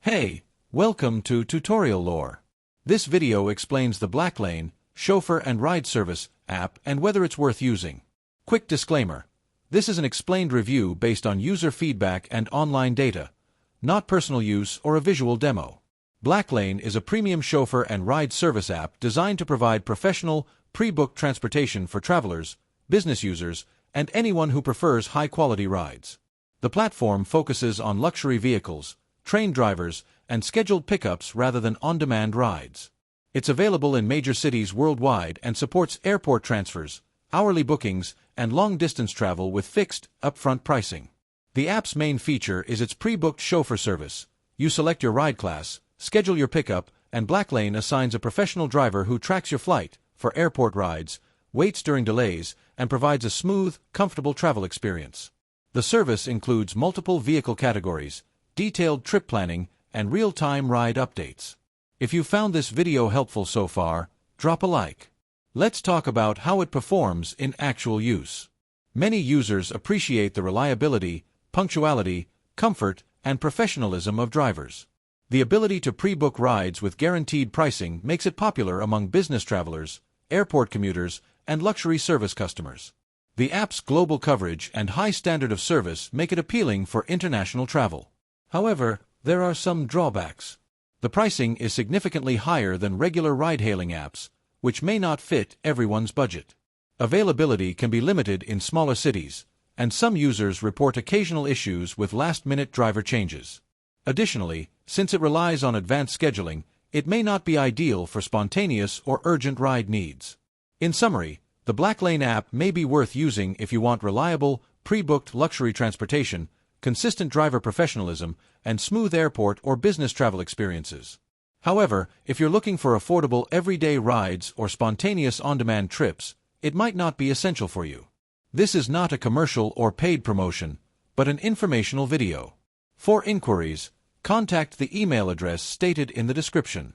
Hey, welcome to Tutorial Lore. This video explains the Blacklane, Chauffeur and Ride Service app and whether it's worth using. Quick disclaimer. This is an explained review based on user feedback and online data, not personal use or a visual demo. Blacklane is a premium chauffeur and ride service app designed to provide professional, pre-booked transportation for travelers, business users, and anyone who prefers high-quality rides. The platform focuses on luxury vehicles, trained drivers, and scheduled pickups rather than on-demand rides. It's available in major cities worldwide and supports airport transfers, hourly bookings, and long-distance travel with fixed, upfront pricing. The app's main feature is its pre-booked chauffeur service. You select your ride class, schedule your pickup, and Blacklane assigns a professional driver who tracks your flight for airport rides, waits during delays, and provides a smooth, comfortable travel experience. The service includes multiple vehicle categories, detailed trip planning, and real-time ride updates. If you found this video helpful so far, drop a like. Let's talk about how it performs in actual use. Many users appreciate the reliability, punctuality, comfort, and professionalism of drivers. The ability to pre-book rides with guaranteed pricing makes it popular among business travelers, airport commuters, and luxury service customers. The app's global coverage and high standard of service make it appealing for international travel. However, there are some drawbacks. The pricing is significantly higher than regular ride-hailing apps, which may not fit everyone's budget. Availability can be limited in smaller cities, and some users report occasional issues with last-minute driver changes. Additionally, since it relies on advanced scheduling, it may not be ideal for spontaneous or urgent ride needs. In summary, the Blacklane app may be worth using if you want reliable, pre-booked luxury transportation, consistent driver professionalism, and smooth airport or business travel experiences. However, if you're looking for affordable everyday rides or spontaneous on-demand trips, it might not be essential for you. This is not a commercial or paid promotion, but an informational video. For inquiries, contact the email address stated in the description.